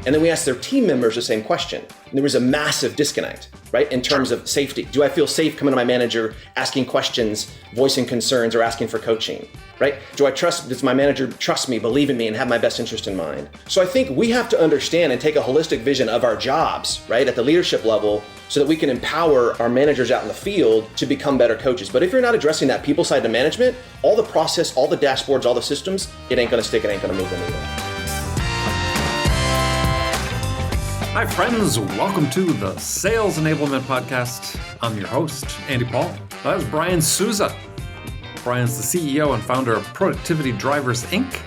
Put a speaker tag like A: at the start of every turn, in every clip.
A: And then we asked their team members the same question. And there was a massive disconnect, right? In terms of safety. Do I feel safe coming to my manager, asking questions, voicing concerns, or asking for coaching, right? Does my manager trust me, believe in me, and have my best interest in mind? So I think we have to understand and take a holistic vision of our jobs, right? At the leadership level, so that we can empower our managers out in the field to become better coaches. But if you're not addressing that people side of management, all the process, all the dashboards, all the systems, it ain't gonna stick, it ain't gonna move the needle.
B: Hi friends, welcome to the Sales Enablement Podcast. I'm your host, Andy Paul. That is Brian Souza. Brian's the CEO and founder of Productivity Drivers, Inc.,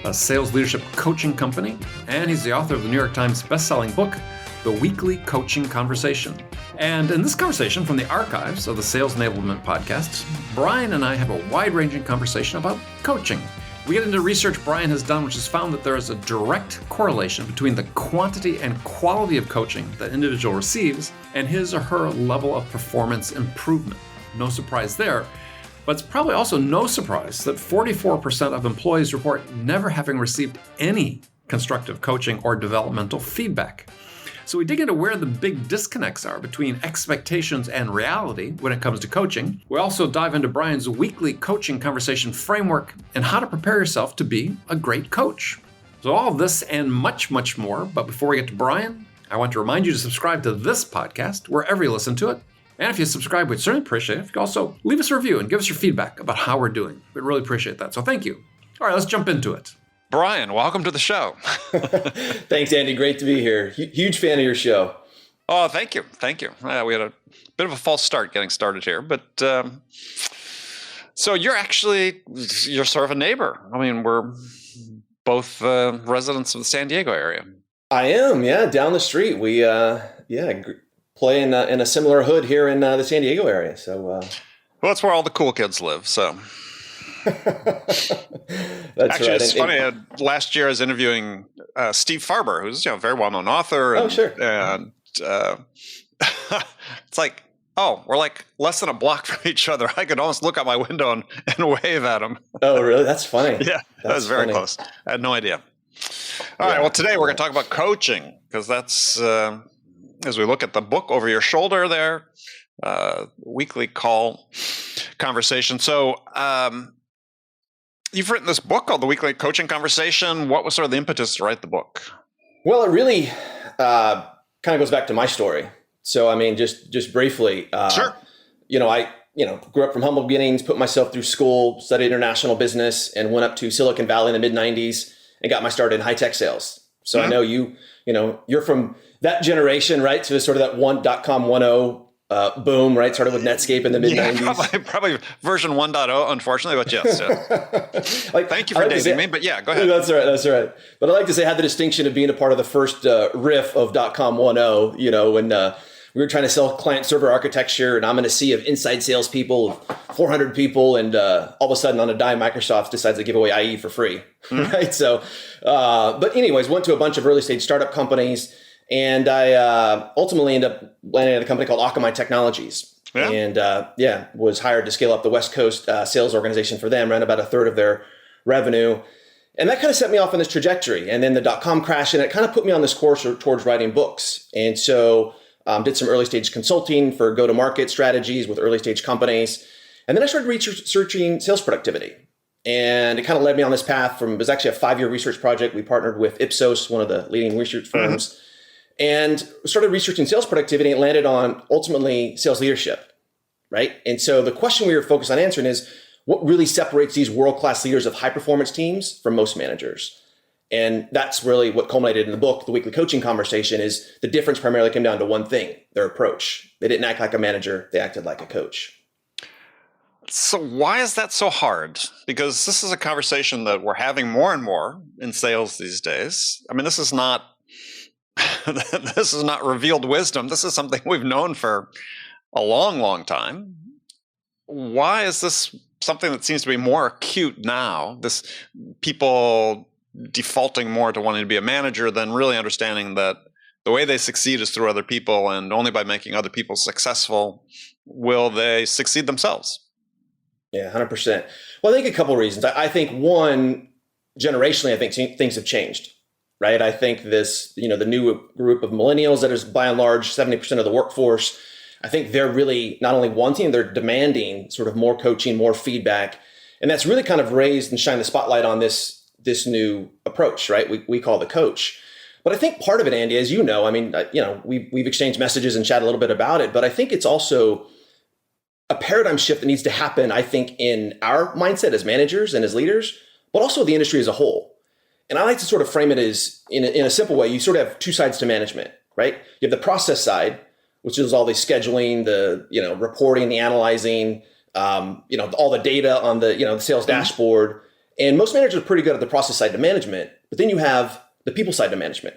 B: a sales leadership coaching company, and he's the author of the New York Times bestselling book, The Weekly Coaching Conversation. And in this conversation from the archives of the Sales Enablement Podcast, Brian and I have a wide-ranging conversation about coaching. We get into research Brian has done, which has found that there is a direct correlation between the quantity and quality of coaching that an individual receives and his or her level of performance improvement. No surprise there, but it's probably also no surprise that 44% of employees report never having received any constructive coaching or developmental feedback. So we dig into where the big disconnects are between expectations and reality when it comes to coaching. We also dive into Brian's weekly coaching conversation framework and how to prepare yourself to be a great coach. So all of this and much, much more. But before we get to Brian, I want to remind you to subscribe to this podcast wherever you listen to it. And if you subscribe, we'd certainly appreciate it. If you could also leave us a review and give us your feedback about how we're doing. We'd really appreciate that. So thank you. All right, let's jump into it.
C: Brian, welcome to the show.
A: Thanks, Andy. Great to be here. Huge fan of your show.
C: Oh, thank you. Thank you. We had a bit of a false start getting started here, but so you're sort of a neighbor. I mean, we're both residents of the San Diego area.
A: I am, yeah, down the street. We, play in a similar hood here in the San Diego area. So,
C: well, that's where all the cool kids live. So.
A: That's
C: actually,
A: right.
C: It's funny. Last year, I was interviewing Steve Farber, who's a very well-known author.
A: And, sure.
C: And it's like, we're like less than a block from each other. I could almost look out my window and wave at him.
A: Oh, really? That's funny.
C: Yeah, that was very close. I had no idea. All right. Well, today we're going to talk about coaching because that's as we look at the book over your shoulder there, weekly call conversation. So. You've written this book called The Weekly Coaching Conversation. What was sort of the impetus to write the book?
A: Well, it really kind of goes back to my story. So, I mean, just briefly,
C: sure.
A: I grew up from humble beginnings, put myself through school, studied international business, and went up to Silicon Valley in the mid-90s and got my start in high-tech sales. So I know you're from that generation, right? So it's sort of that .com 1.0 boom, right? Started with Netscape in the mid-90s.
C: Yeah, probably version 1.0, unfortunately, but yes. Thank you for dating me, but yeah, go ahead.
A: That's right. But I like to say I had the distinction of being a part of the first riff of .com 1.0, when we were trying to sell client-server architecture, and I'm in a sea of inside salespeople, 400 people, and all of a sudden on a dime, Microsoft decides to give away IE for free, right? So, but anyways, went to a bunch of early-stage startup companies, and I ultimately ended up landing at a company called Akamai Technologies. Yeah. And was hired to scale up the West Coast sales organization for them, ran about a third of their revenue. And that kind of set me off on this trajectory. And then the .com crash, and it kind of put me on this course towards writing books. And so did some early stage consulting for go-to-market strategies with early stage companies. And then I started researching sales productivity. And it kind of led me on this path it was actually a 5-year research project. We partnered with Ipsos, one of the leading research firms. And started researching sales productivity and landed on ultimately sales leadership, right? And so the question we were focused on answering is what really separates these world-class leaders of high-performance teams from most managers? And that's really what culminated in the book, The Weekly Coaching Conversation, is the difference primarily came down to one thing, their approach. They didn't act like a manager, they acted like a coach.
C: So why is that so hard? Because this is a conversation that we're having more and more in sales these days. I mean, this is not revealed wisdom. This is something we've known for a long, long time. Why is this something that seems to be more acute now? This people defaulting more to wanting to be a manager than really understanding that the way they succeed is through other people, and only by making other people successful will they succeed themselves.
A: Yeah, 100%. Well, I think a couple of reasons. I think one, generationally, I think things have changed. right? I think this, the new group of millennials that is by and large 70% of the workforce, I think they're really not only wanting, they're demanding sort of more coaching, more feedback. And that's really kind of raised and shined the spotlight on this new approach, right? We call the coach. But I think part of it, Andy, as you know, I mean, we've exchanged messages and chat a little bit about it, but I think it's also a paradigm shift that needs to happen, I think, in our mindset as managers and as leaders, but also the industry as a whole. And I like to sort of frame it as, in a simple way, you sort of have two sides to management, right? You have the process side, which is all the scheduling, the reporting, the analyzing, all the data on the sales dashboard. And most managers are pretty good at the process side to management, but then you have the people side to management.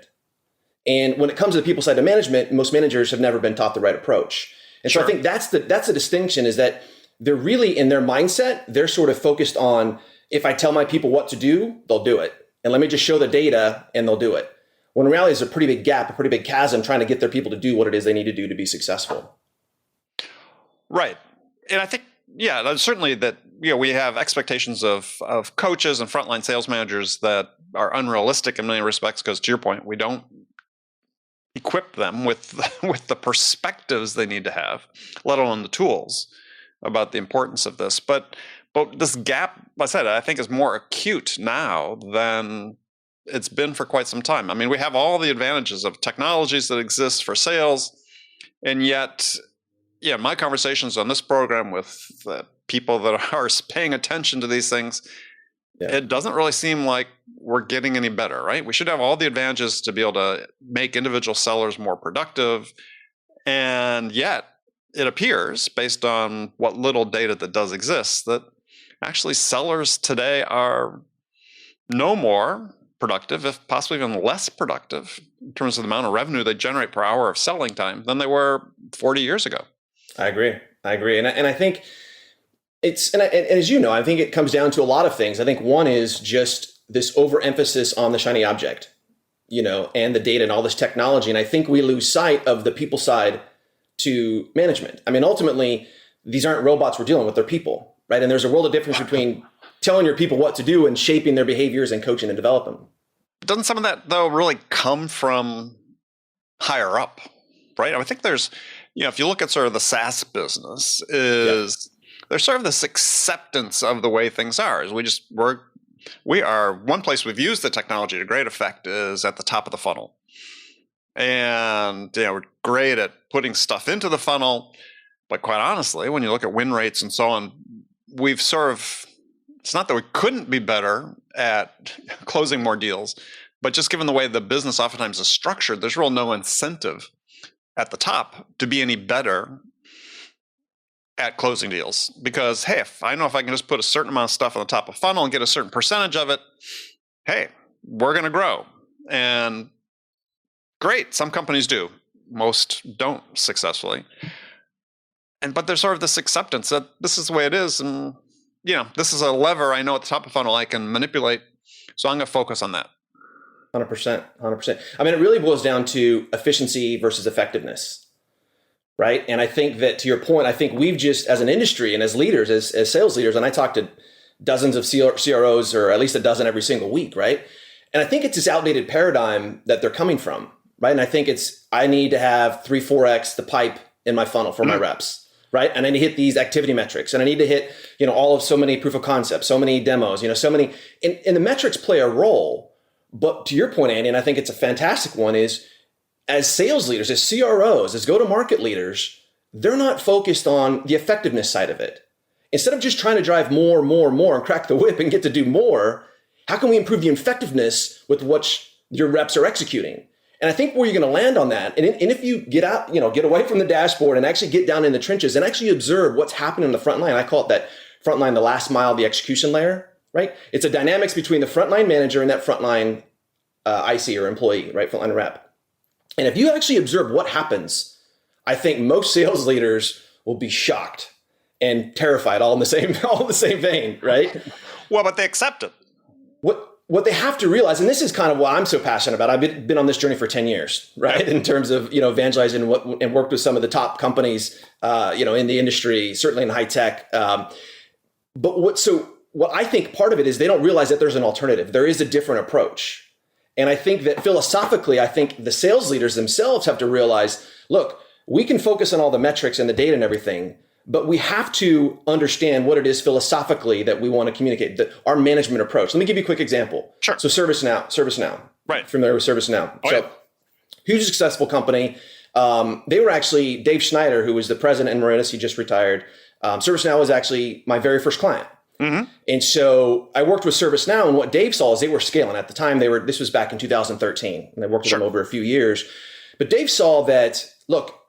A: And when it comes to the people side to management, most managers have never been taught the right approach. And so I think that's the distinction, is that they're really, in their mindset, they're sort of focused on, if I tell my people what to do, they'll do it. And let me just show the data and they'll do it. When in reality, there's a pretty big gap, a pretty big chasm trying to get their people to do what it is they need to do to be successful.
C: Right. And I think, certainly that, we have expectations of coaches and frontline sales managers that are unrealistic in many respects, because to your point, we don't equip them with the perspectives they need to have, let alone the tools about the importance of this. But this gap, like I said, I think is more acute now than it's been for quite some time. I mean, we have all the advantages of technologies that exist for sales, and yet, my conversations on this program with people that are paying attention to these things, it doesn't really seem like we're getting any better, right? We should have all the advantages to be able to make individual sellers more productive. And yet it appears, based on what little data that does exist, that actually sellers today are no more productive, if possibly even less productive, in terms of the amount of revenue they generate per hour of selling time than they were 40 years ago.
A: I agree. And I think and as you know, I think it comes down to a lot of things. I think one is just this overemphasis on the shiny object, and the data and all this technology. And I think we lose sight of the people side to management. I mean, ultimately, these aren't robots we're dealing with, they're people, right? And there's a world of difference between telling your people what to do and shaping their behaviors and coaching and developing them. Doesn't
C: some of that, though, really come from higher up, right? I think there's, if you look at sort of the SaaS business, there's sort of this acceptance of the way things are. Is we are one place we've used the technology to great effect is at the top of the funnel. And we're great at putting stuff into the funnel, but quite honestly, when you look at win rates and so on, we've sort of, it's not that we couldn't be better at closing more deals, but just given the way the business oftentimes is structured, there's real no incentive at the top to be any better at closing deals. Because, hey, if I know if I can just put a certain amount of stuff on the top of the funnel and get a certain percentage of it, hey, we're going to grow. And great, some companies do. Most don't successfully. But there's sort of this acceptance that this is the way it is. And, this is a lever I know at the top of the funnel I can manipulate. So I'm going to focus on that.
A: 100%. I mean, it really boils down to efficiency versus effectiveness, right? And I think that, to your point, I think we've just, as an industry and as leaders, as sales leaders, and I talk to dozens of CROs, or at least a dozen every single week, right? And I think it's this outdated paradigm that they're coming from, right? And I think I need to have 3-4x the pipe in my funnel for my reps, right? And I need to hit these activity metrics, and I need to hit, all of so many proof of concepts, so many demos, so many, and the metrics play a role. But to your point, Andy, and I think it's a fantastic one, is as sales leaders, as CROs, as go-to-market leaders, they're not focused on the effectiveness side of it. Instead of just trying to drive more and crack the whip and get to do more, how can we improve the effectiveness with what your reps are executing? And I think where you're going to land on that, and if you get out, get away from the dashboard and actually get down in the trenches and actually observe what's happening in the front line. I call it that front line, the last mile, the execution layer, right? It's a dynamics between the frontline manager and that frontline IC or employee, right? Frontline rep. And if you actually observe what happens, I think most sales leaders will be shocked and terrified all in the same vein, right?
C: Well, but they accept it.
A: What they have to realize, and this is kind of why I'm so passionate about it, I've been on this journey for 10 years, right? In terms of, evangelizing and worked with some of the top companies, in the industry, certainly in high tech. But what I think part of it is they don't realize that there's an alternative. There is a different approach. And I think that philosophically, I think the sales leaders themselves have to realize, look, we can focus on all the metrics and the data and everything, but we have to understand what it is philosophically that we want to communicate, our management approach. Let me give you a quick example.
C: Sure.
A: So ServiceNow.
C: Right.
A: Familiar with ServiceNow.
C: Oh,
A: so
C: yeah.
A: huge successful company. They were actually, Dave Schneider, who was the president in Mauritius, he just retired. ServiceNow was actually my very first client.
C: Mm-hmm.
A: And so I worked with ServiceNow, and what Dave saw is they were scaling. At the time, this was back in 2013, and I worked with them over a few years. But Dave saw that, look,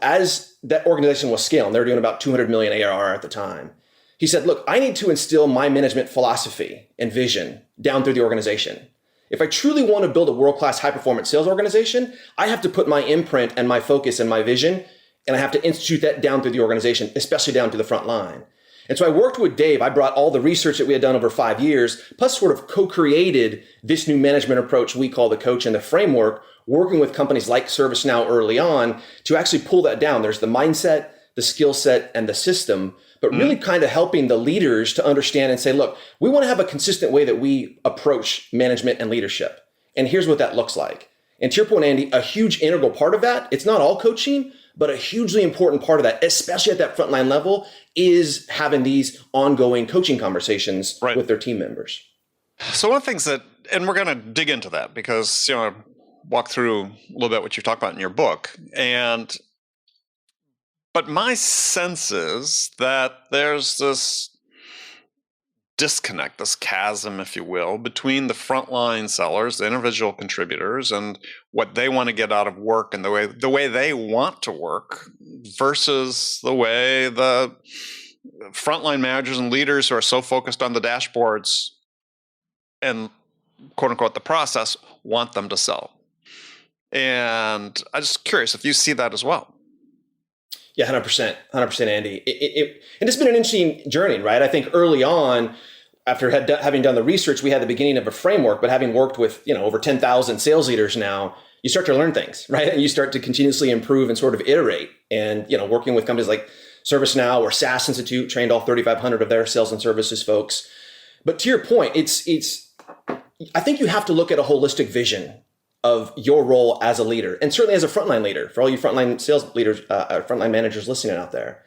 A: as that organization was scaling, they were doing about 200 million ARR at the time. He said, look, I need to instill my management philosophy and vision down through the organization. If I truly want to build a world-class high-performance sales organization, I have to put my imprint and my focus and my vision, and I have to institute that down through the organization, especially down to the front line. And so I worked with Dave. I brought all the research that we had done over 5 years, plus sort of co-created this new management approach we call the coach and the framework, working with companies like ServiceNow early on to actually pull that down. There's the mindset, the skill set, and the system, but really kind of helping the leaders to understand and say, look, we want to have a consistent way that we approach management and leadership. And here's what that looks like. And to your point, Andy, a huge integral part of that, it's not all coaching, but a hugely important part of that, especially at that frontline level, is having these ongoing coaching conversations with their team members.
C: So one of the things that, and we're going to dig into that because, walk through a little bit what you talk about in your book. But my sense is that there's this disconnect, this chasm, if you will, between the frontline sellers, the individual contributors, and what they want to get out of work and the way they want to work versus the way the frontline managers and leaders who are so focused on the dashboards and quote unquote the process want them to sell. And I'm just curious if you see that as well.
A: Yeah, 100%, Andy. And it's been an interesting journey, right? I think early on, after having done the research, we had the beginning of a framework, but having worked with, over 10,000 sales leaders now, you start to learn things, right? And you start to continuously improve and sort of iterate. And, working with companies like ServiceNow or SaaS Institute, trained all 3,500 of their sales and services folks. But to your point, I think you have to look at a holistic vision of your role as a leader, and certainly as a frontline leader, for all you frontline sales leaders, frontline managers listening out there.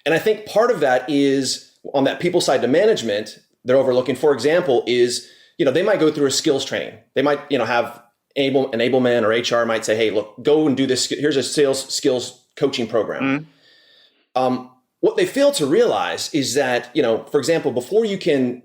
A: And I think part of that is on that people side to management, they're overlooking, for example, is, they might go through a skills training. They might, have enablement or HR might say, hey, look, go and do this. Here's a sales skills coaching program. What they fail to realize is that, for example, before you can,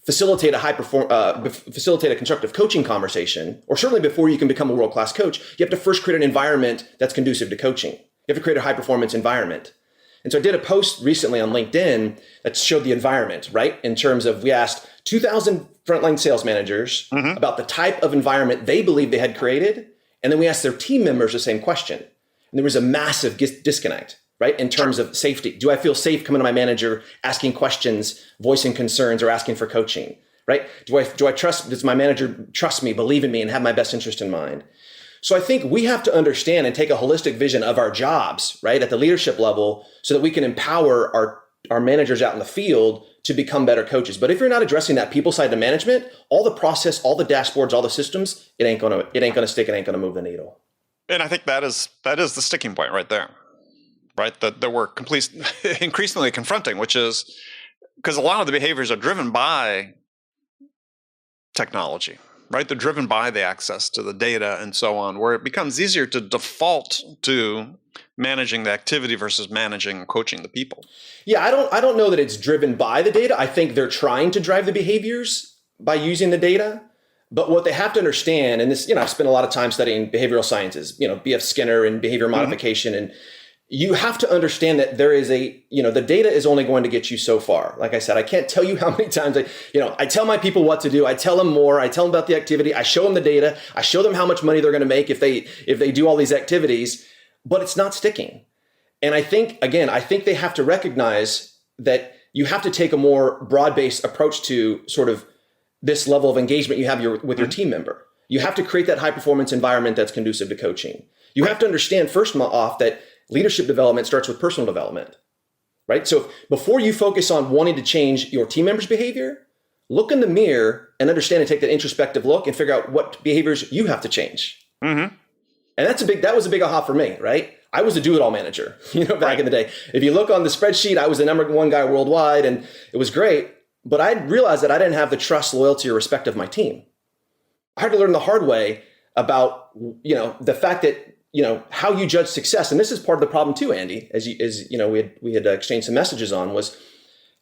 A: facilitate a constructive coaching conversation, or certainly before you can become a world-class coach, you have to first create an environment that's conducive to coaching. You have to create a high-performance environment. And so I did a post recently on LinkedIn that showed the environment, right? In terms of, we asked 2,000 frontline sales managers about the type of environment they believe they had created. And then we asked their team members the same question. And there was a massive disconnect, right? In terms of safety. Do I feel safe coming to my manager, asking questions, voicing concerns, or asking for coaching, right? Does my manager trust me, believe in me, and have my best interest in mind? So I think we have to understand and take a holistic vision of our jobs, right? At the leadership level, so that we can empower our managers out in the field to become better coaches. But if you're not addressing that people side to management, all the process, all the dashboards, all the systems, it ain't gonna stick, it ain't gonna move the needle.
C: And I think that is the sticking point right there. Right, that we're increasingly confronting, which is because a lot of the behaviors are driven by technology, right? They're driven by the access to the data and so on, where it becomes easier to default to managing the activity versus managing and coaching the people.
A: Yeah, I don't know that it's driven by the data. I think they're trying to drive the behaviors by using the data. But what they have to understand, and this, I've spent a lot of time studying behavioral sciences, B.F. Skinner and behavior modification, and you have to understand that there is the data is only going to get you so far. Like I said, I can't tell you how many times I tell my people what to do. I tell them more. I tell them about the activity. I show them the data. I show them how much money they're going to make if they do all these activities, but it's not sticking. And I think they have to recognize that you have to take a more broad-based approach to sort of this level of engagement you have with your team member. You have to create that high-performance environment that's conducive to coaching. You have to understand first off that leadership development starts with personal development, right? So before you focus on wanting to change your team members' behavior, look in the mirror and understand and take that introspective look and figure out what behaviors you have to change.
C: Mm-hmm.
A: And that was a big aha for me, right? I was a do-it-all manager, back in the day. If you look on the spreadsheet, I was the number one guy worldwide, and it was great. But I realized that I didn't have the trust, loyalty, or respect of my team. I had to learn the hard way about, the fact that, how you judge success. And this is part of the problem too, Andy, as we had exchanged some messages on, was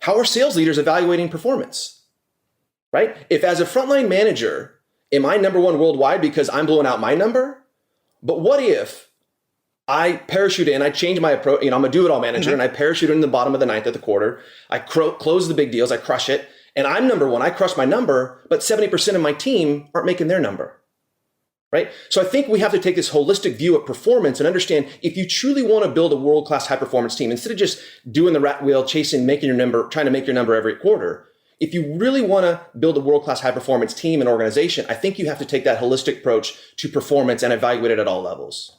A: how are sales leaders evaluating performance, right? If as a frontline manager, am I number one worldwide because I'm blowing out my number? But what if I parachute in, I change my approach, I'm a do-it-all manager, and I parachute in the bottom of the ninth of the quarter, I close the big deals, I crush it, and I'm number one, I crush my number, but 70% of my team aren't making their number, right? So I think we have to take this holistic view of performance and understand if you truly want to build a world-class high-performance team, instead of just doing the rat wheel, chasing, making your number, trying to make your number every quarter, if you really want to build a world-class high-performance team and organization, I think you have to take that holistic approach to performance and evaluate it at all levels.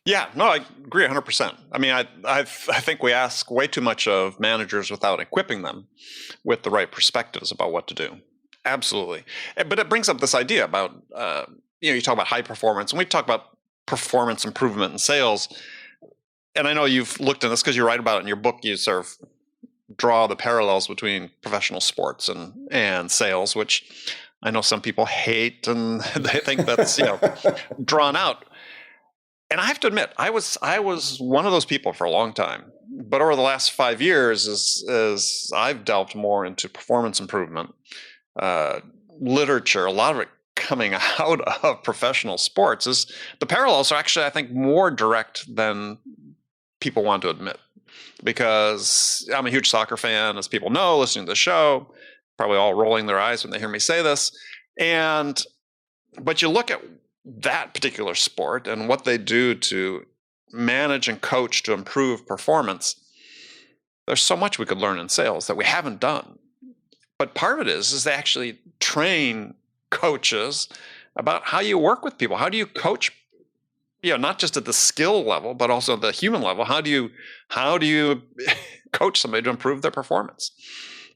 C: Yeah, no, I agree 100%. I mean, I think we ask way too much of managers without equipping them with the right perspectives about what to do. Absolutely. But it brings up this idea about, you talk about high performance, and we talk about performance improvement in sales. And I know you've looked at this because you write about it in your book. You sort of draw the parallels between professional sports and sales, which I know some people hate, and they think that's drawn out. And I have to admit, I was one of those people for a long time. But over the last 5 years, as I've delved more into performance improvement, literature, a lot of it coming out of professional sports, is the parallels are actually, I think, more direct than people want to admit. Because I'm a huge soccer fan, as people know, listening to the show, probably all rolling their eyes when they hear me say this. But you look at that particular sport and what they do to manage and coach to improve performance, there's so much we could learn in sales that we haven't done. But part of it is they actually train coaches about how you work with people. How do you coach, not just at the skill level, but also the human level? How do you coach somebody to improve their performance?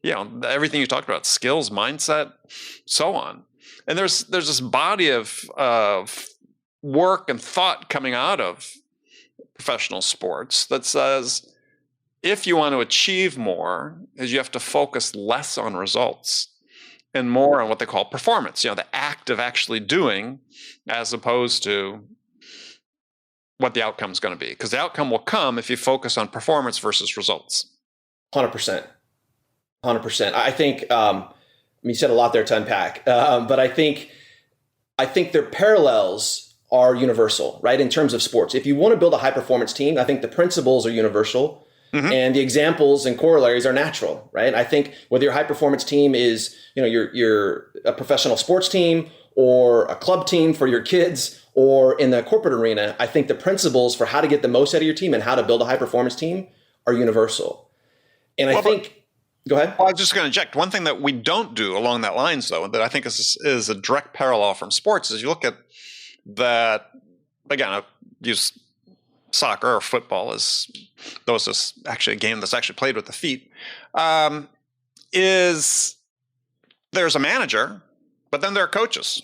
C: Everything you talked about, skills, mindset, so on. And there's this body of work and thought coming out of professional sports that says, if you want to achieve more, is you have to focus less on results and more on what they call performance, the act of actually doing, as opposed to what the outcome is going to be. Because the outcome will come if you focus on performance versus results.
A: 100%. 100%. I think you said a lot there to unpack, but I think their parallels are universal, right? In terms of sports, if you want to build a high performance team, I think the principles are universal, and the examples and corollaries are natural, right? I think whether your high performance team is, you're a professional sports team or a club team for your kids or in the corporate arena, I think the principles for how to get the most out of your team and how to build a high performance team are universal. And I think. Go ahead.
C: Well, I was just going to inject one thing that we don't do along that lines, though, that I think is a direct parallel from sports. Is you look at that, again, I use soccer or football as those is actually a game that's actually played with the feet. Is there's a manager, but then there are coaches,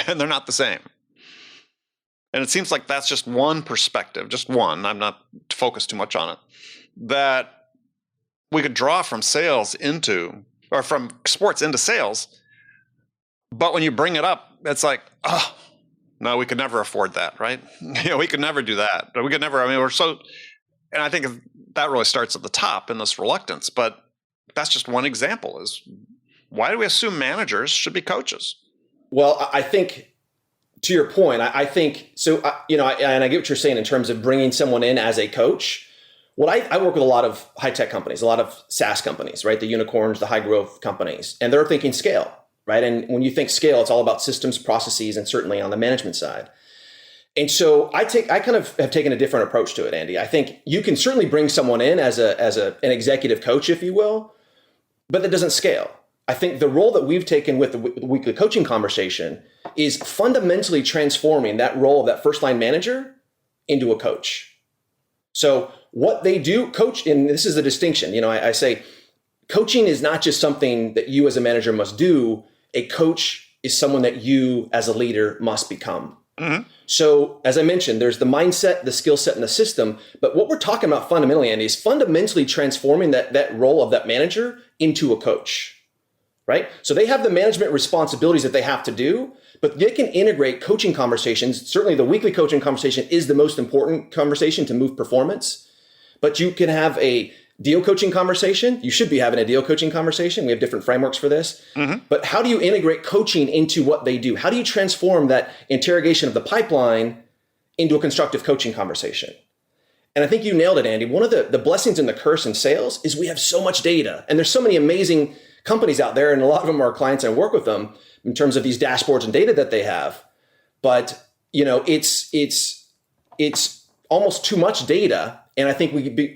C: and they're not the same. And it seems like that's just one perspective, just one. I'm not focused too much on it. That we could draw from sales or from sports into sales. But when you bring it up, it's like, oh, no, we could never afford that, right? We could never do that. We could never, and I think that really starts at the top in this reluctance. But that's just one example, is why do we assume managers should be coaches?
A: Well, I think to your point, I think, so, and I get what you're saying in terms of bringing someone in as a coach. Well, I work with a lot of high-tech companies, a lot of SaaS companies, right? The unicorns, the high-growth companies, and they're thinking scale, right? And when you think scale, it's all about systems, processes, and certainly on the management side. And so I kind of have taken a different approach to it, Andy. I think you can certainly bring someone in as an executive coach, if you will, but that doesn't scale. I think the role that we've taken with the weekly coaching conversation is fundamentally transforming that role of that first-line manager into a coach. So what they do, coach, and this is the distinction, I say coaching is not just something that you as a manager must do. A coach is someone that you as a leader must become. Mm-hmm. So as I mentioned, there's the mindset, the skill set, and the system. But what we're talking about fundamentally, Andy, is fundamentally transforming that role of that manager into a coach, right? So they have the management responsibilities that they have to do, but they can integrate coaching conversations. Certainly the weekly coaching conversation is the most important conversation to move performance, but you can have a deal coaching conversation. You should be having a deal coaching conversation. We have different frameworks for this. Mm-hmm. But how do you integrate coaching into what they do? How do you transform that interrogation of the pipeline into a constructive coaching conversation? And I think you nailed it, Andy. One of the blessings and the curse in sales is we have so much data, and there's so many amazing companies out there, and a lot of them are clients and I work with them in terms of these dashboards and data that they have. But it's almost too much data. And I think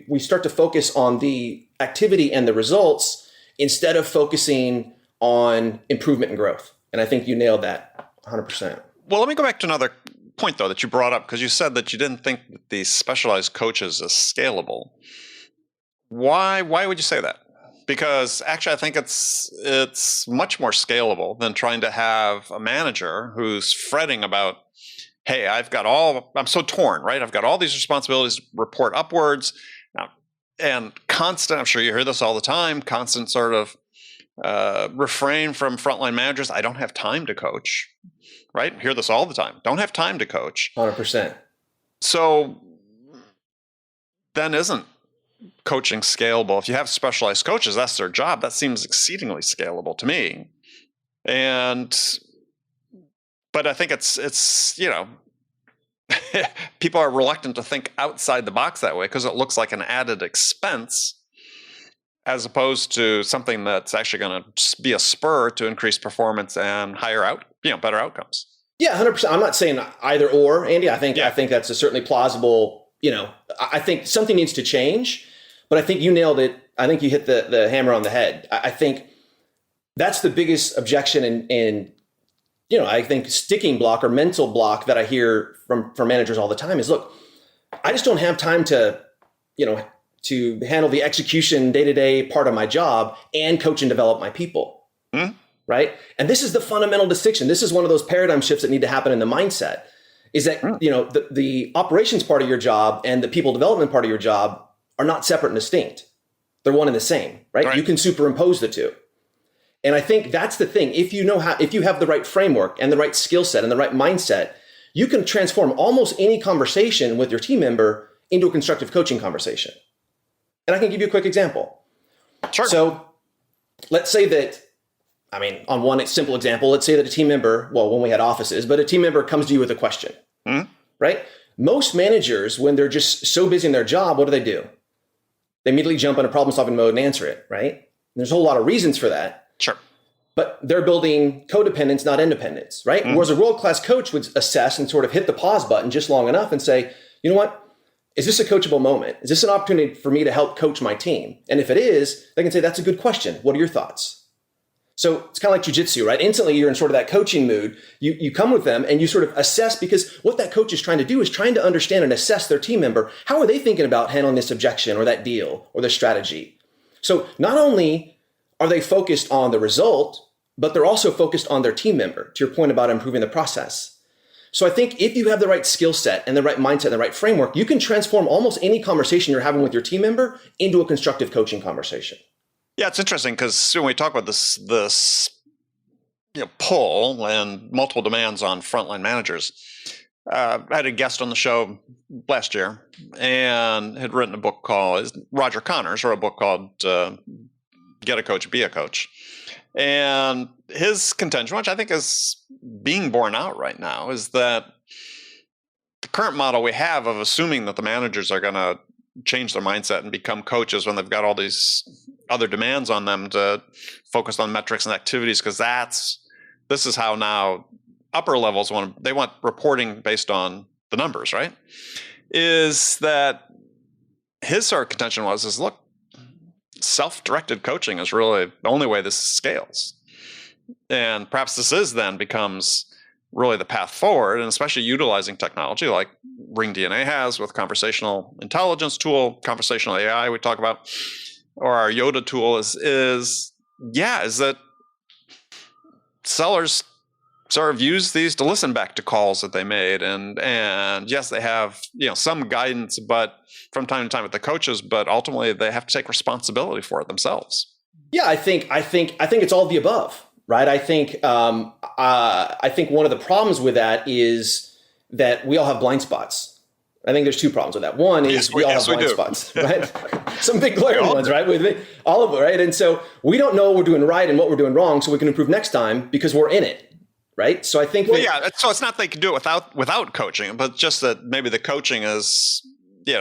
A: we start to focus on the activity and the results instead of focusing on improvement and growth. And I think you nailed that 100%.
C: Well, let me go back to another point, though, that you brought up, because you said that you didn't think that these specialized coaches is scalable. Why would you say that? Because actually, I think it's much more scalable than trying to have a manager who's fretting about, hey, I'm so torn, right? I've got all these responsibilities to report upwards now, and constant, I'm sure you hear this all the time, constant sort of refrain from frontline managers. I don't have time to coach, right? Hear this all the time. Don't have time to coach.
A: 100%.
C: So then isn't coaching scalable? If you have specialized coaches, that's their job. That seems exceedingly scalable to me. But I think it's people are reluctant to think outside the box that way because it looks like an added expense as opposed to something that's actually going to be a spur to increase performance and better outcomes.
A: Yeah, 100%. I'm not saying either or, Andy. I think that's a certainly plausible. I think something needs to change, but I think you nailed it. I think you hit the hammer on the head. I think that's the biggest objection and I think sticking block or mental block that I hear from managers all the time is, look, I just don't have time to handle the execution day-to-day part of my job and coach and develop my people. Mm-hmm. Right. And this is the fundamental distinction. This is one of those paradigm shifts that need to happen in the mindset is that, the operations part of your job and the people development part of your job are not separate and distinct. They're one and the same, right? You can superimpose the two. And I think that's the thing. If you have the right framework and the right skill set and the right mindset, you can transform almost any conversation with your team member into a constructive coaching conversation. And I can give you a quick example.
C: Sure.
A: So let's say that, on one simple example, let's say that a team member, when we had offices, but a team member comes to you with a question, right? Most managers, when they're just so busy in their job, what do? They immediately jump into problem solving mode and answer it, right? And there's a whole lot of reasons for that.
C: Sure.
A: But they're building codependence, not independence, right? Whereas a world-class coach would assess and sort of hit the pause button just long enough and say, you know what? Is this a coachable moment? Is this an opportunity for me to help coach my team? And if it is, they can say, that's a good question. What are your thoughts? So it's kind of like jujitsu, right? Instantly, you're in sort of that coaching mood. You come with them and you sort of assess, because what that coach is trying to do is trying to understand and assess their team member. How are they thinking about handling this objection or that deal or their strategy? So not only are they focused on the result, but they're also focused on their team member, to your point about improving the process. So I think if you have the right skill set and the right mindset and the right framework, you can transform almost any conversation you're having with your team member into a constructive coaching conversation.
C: Yeah, it's interesting because when we talk about this pull and multiple demands on frontline managers, I had a guest on the show last year and had written a book called, Roger Connors wrote a book called Get a Coach, Be a Coach. And his contention, which I think is being borne out right now, is that the current model we have of assuming that the managers are going to change their mindset and become coaches when they've got all these other demands on them to focus on metrics and activities, because this is how now upper levels they want reporting based on the numbers, right? Is that his sort of contention is look, self-directed coaching is really the only way this scales. And perhaps this then becomes really the path forward, and especially utilizing technology like Ring DNA has with conversational intelligence tool, conversational AI we talk about, or our Yoda tool is that sellers sort of use these to listen back to calls that they made, and yes, they have some guidance, but from time to time with the coaches, but ultimately they have to take responsibility for it themselves.
A: Yeah, I think it's all of the above, right? I think one of the problems with that is that we all have blind spots. I think there's two problems with that. One is we all have blind spots, right? Some big glaring ones, right? With all of it, right? And so we don't know what we're doing right and what we're doing wrong, so we can improve next time because we're in it, right? So I think
C: so it's not they can do it without coaching, but just that maybe the coaching is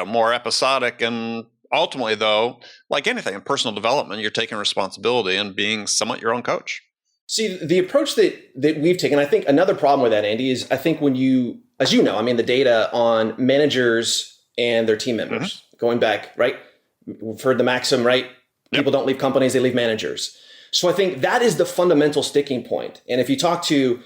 C: more episodic, and ultimately, though, like anything in personal development, you're taking responsibility and being somewhat your own coach.
A: See, the approach that we've taken, I think another problem with that, Andy, is I think when you, as you know, I mean, the data on managers and their team members going back, right? We've heard the maxim, right? People don't leave companies, they leave managers. So I think that is the fundamental sticking point. And if you talk to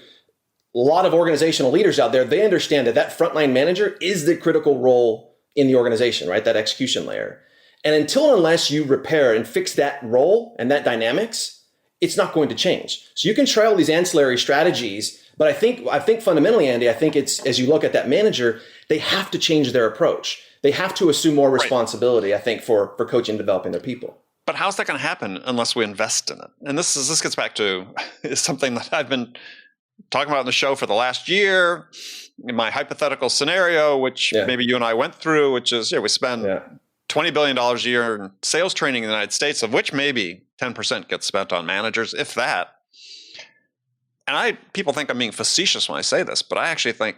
A: a lot of organizational leaders out there, they understand that frontline manager is the critical role in the organization, right? That execution layer. And unless you repair and fix that role and that dynamics, it's not going to change. So you can try all these ancillary strategies, but I think fundamentally, Andy, I think it's, as you look at that manager, they have to change their approach. They have to assume more responsibility, I think, for coaching and developing their people.
C: But how's that going to happen unless we invest in it? And this gets back to something that I've been talking about in the show for the last year, in my hypothetical scenario, which maybe you and I went through, which is we spend $20 billion a year in sales training in the United States, of which maybe 10% gets spent on managers, if that. And people think I'm being facetious when I say this, but I actually think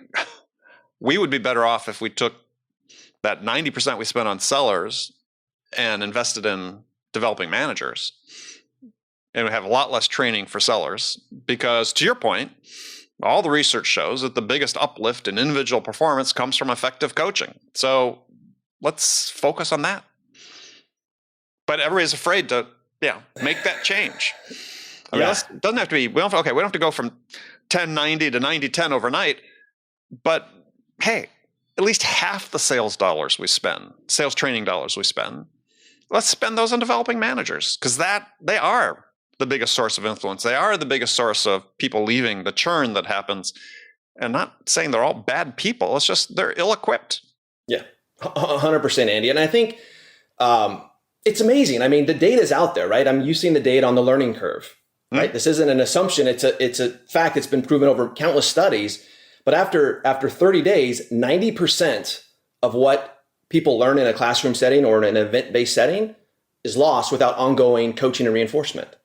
C: we would be better off if we took that 90% we spent on sellers and invested in developing managers. And we have a lot less training for sellers, because to your point, all the research shows that the biggest uplift in individual performance comes from effective coaching. So let's focus on that. But everybody's afraid to make that change. I mean, it doesn't have to be, we don't have to go from 10-90 to 90-10 overnight, but hey, at least half the sales training dollars we spend, let's spend those on developing managers, because they are the biggest source of influence. They are the biggest source of people leaving, the churn that happens. And not saying they're all bad people, it's just they're ill-equipped.
A: Yeah, 100%, Andy. And I think it's amazing. I mean, the data's out there, right? You've seen the data on the learning curve, right? This isn't an assumption. It's a fact. It's been proven over countless studies. But after 30 days, 90% of what people learn in a classroom setting or in an event-based setting is lost without ongoing coaching and reinforcement.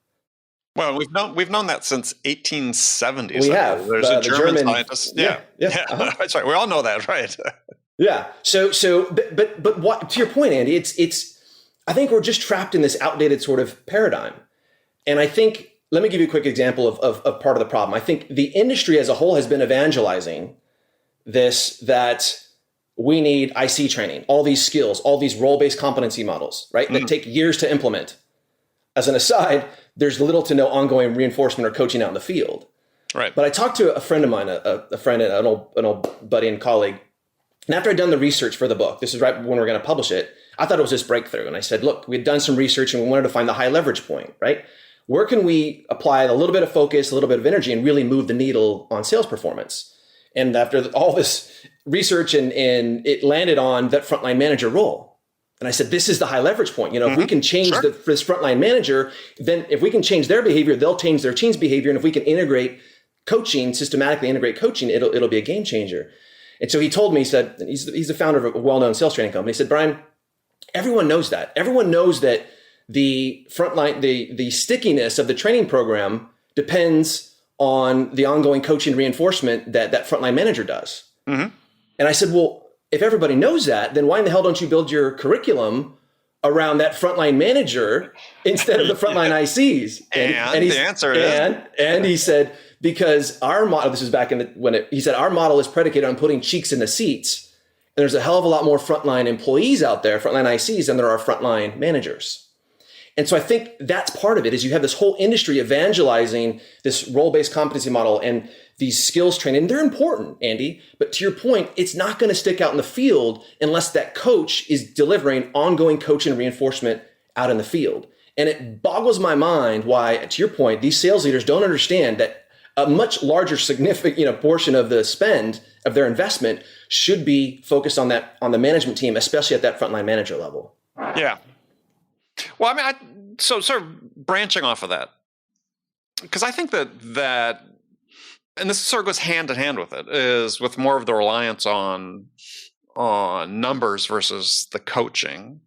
C: Well, we've known that since 1870.
A: We have.
C: There's a German scientist. Yeah. That's right. We all know that, right?
A: Yeah. But what, to your point, Andy, it's I think we're just trapped in this outdated sort of paradigm. And I think, let me give you a quick example of part of the problem. I think the industry as a whole has been evangelizing that we need IC training, all these skills, all these role-based competency models, right? That take years to implement. As an aside, there's little to no ongoing reinforcement or coaching out in the field.
C: Right.
A: But I talked to a friend of mine, an old buddy and colleague, and after I'd done the research for the book, this is right when we're going to publish it, I thought it was this breakthrough. And I said, look, we had done some research and we wanted to find the high leverage point, right? Where can we apply a little bit of focus, a little bit of energy, and really move the needle on sales performance? And after all this research, and it landed on that frontline manager role. And I said, this is the high leverage point. If we can change this frontline manager, then if we can change their behavior, they'll change their team's behavior. And if we can systematically integrate coaching, it'll be a game changer. And so he told me, he said, he's the founder of a well-known sales training company. He said, Brian, everyone knows that. Everyone knows that the frontline, the stickiness of the training program depends on the ongoing coaching reinforcement that frontline manager does. And I said, well, if everybody knows that, then why in the hell don't you build your curriculum around that frontline manager instead of the frontline ICs?
C: And the answer is,
A: and he said, because our model, this is back he said, our model is predicated on putting cheeks in the seats. And there's a hell of a lot more frontline employees out there, frontline ICs, than there are frontline managers. And so I think that's part of it, is you have this whole industry evangelizing this role-based competency model and these skills training. They're important, Andy, but to your point, it's not going to stick out in the field unless that coach is delivering ongoing coaching and reinforcement out in the field. And it boggles my mind why, to your point, these sales leaders don't understand that a much larger significant portion of the spend of their investment should be focused on the management team, especially at that frontline manager level.
C: Yeah. Well, I mean, so sort of branching off of that, because I think that, and this sort of goes hand in hand with it, is with more of the reliance on numbers versus the coaching,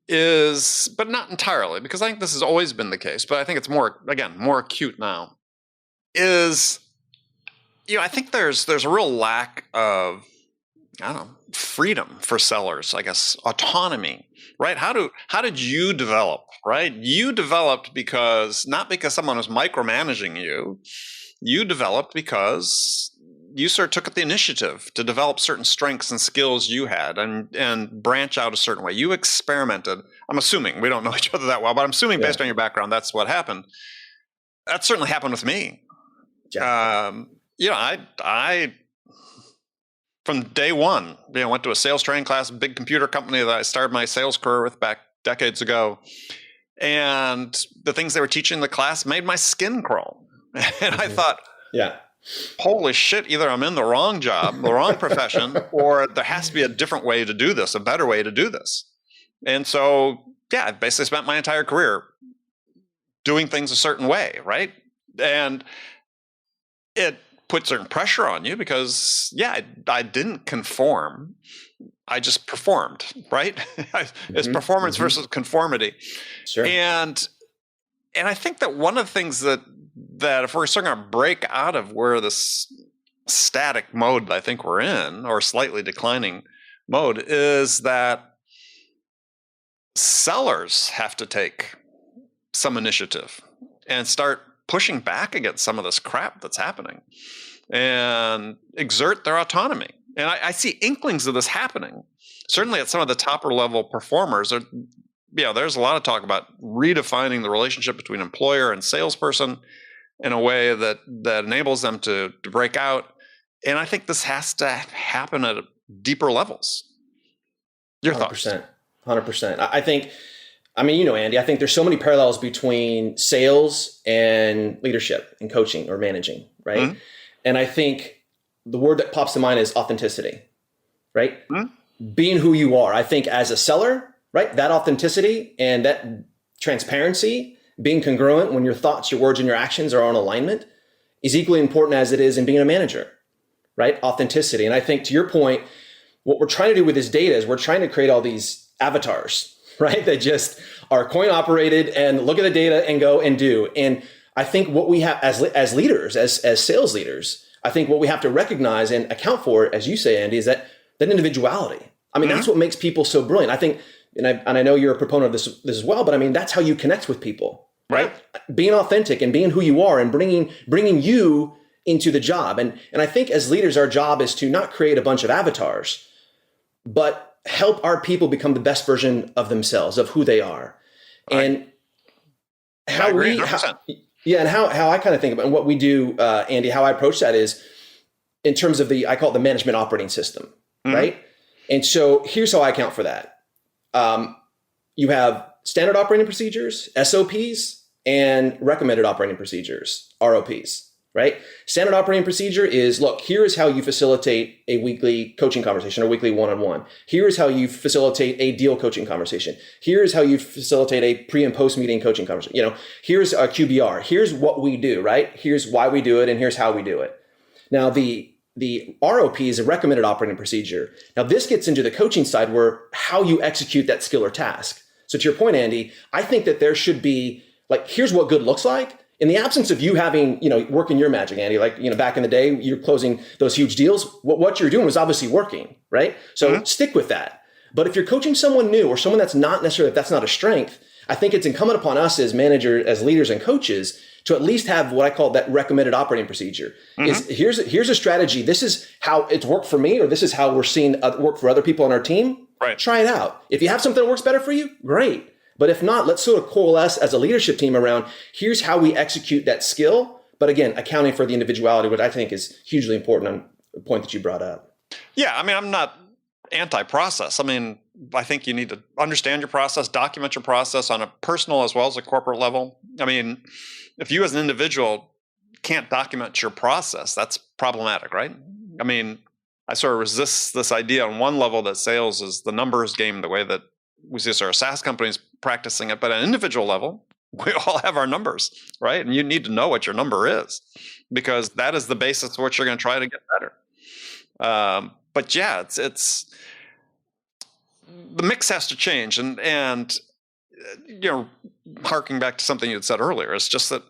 C: but not entirely, because I think this has always been the case, but I think it's more acute now, I think there's a real lack of, freedom for sellers, I guess, autonomy, right? How did you develop, right? You developed not because someone was micromanaging you. You developed because you sort of took the initiative to develop certain strengths and skills you had and branch out a certain way. You experimented. I'm assuming, we don't know each other that well, but I'm assuming based on your background, that's what happened. That certainly happened with me. Yeah. I from day one, went to a sales training class, big computer company that I started my sales career with back decades ago. And the things they were teaching in the class made my skin crawl. And I thought, holy shit, either I'm in the wrong job, the wrong profession, or there has to be a different way to do this, a better way to do this. And so, I basically spent my entire career doing things a certain way, right? And it put certain pressure on you because, I didn't conform. I just performed, right? It's performance versus conformity.
A: Sure.
C: And I think that one of the things that if we're starting to break out of where this static mode that I think we're in, or slightly declining mode, is that sellers have to take some initiative and start pushing back against some of this crap that's happening and exert their autonomy. And I see inklings of this happening, certainly at some of the topper level performers. There's a lot of talk about redefining the relationship between employer and salesperson in a way that enables them to break out. And I think this has to happen at deeper levels. Your 100%, thoughts?
A: 100%. I think, Andy, I think there's so many parallels between sales and leadership and coaching or managing, right? Mm-hmm. And I think the word that pops to mind is authenticity, right? Mm-hmm. Being who you are. I think as a seller, right, that authenticity and that transparency, being congruent when your thoughts, your words, and your actions are on alignment is equally important as it is in being a manager, right? Authenticity. And I think to your point, what we're trying to do with this data is we're trying to create all these avatars, right? That just are coin operated and look at the data and go and do. And I think what we have as leaders, as sales leaders, I think what we have to recognize and account for, as you say, Andy, is that individuality. That's what makes people so brilliant. I think, and I know you're a proponent of this as well, but that's how you connect with people, right? Being authentic and being who you are and bringing you into the job. And I think as leaders, our job is to not create a bunch of avatars, but help our people become the best version of themselves, of who they are. Right. And how how I kind of think about it, and what we do, Andy, how I approach that is in terms of I call it the management operating system, right? And so here's how I account for that. You have standard operating procedures, SOPs, and recommended operating procedures, ROPs, right? Standard operating procedure is, look, here is how you facilitate a weekly coaching conversation or weekly one-on-one. Here is how you facilitate a deal coaching conversation. Here is how you facilitate a pre and post meeting coaching conversation. Here's a QBR. Here's what we do, right? Here's why we do it, and here's how we do it. Now, the ROP is a recommended operating procedure. Now, this gets into the coaching side where how you execute that skill or task. So to your point, Andy, I think that there should be, here's what good looks like. In the absence of you having, working your magic, Andy, back in the day, you're closing those huge deals. What you're doing was obviously working, right? So stick with that. But if you're coaching someone new or someone that's not necessarily, if that's not a strength, I think it's incumbent upon us as managers, as leaders and coaches to at least have what I call that recommended operating procedure. Is here's a strategy. This is how it's worked for me, or this is how we're seeing work for other people on our team.
C: Right.
A: Try it out. If you have something that works better for you, great. But if not, let's sort of coalesce as a leadership team around here's how we execute that skill. But again, accounting for the individuality, which I think is hugely important on the point that you brought up.
C: Yeah, I'm not anti-process. I think you need to understand your process, document your process on a personal as well as a corporate level. I mean, if you as an individual can't document your process, that's problematic, right? I mean, I sort of resist this idea on one level that sales is the numbers game, the way that we see our SaaS companies practicing it. But at an individual level, we all have our numbers, right? And you need to know what your number is, because that is the basis of what you're going to try to get better. But yeah, it's the mix has to change, and harking back to something you had said earlier, it's just that,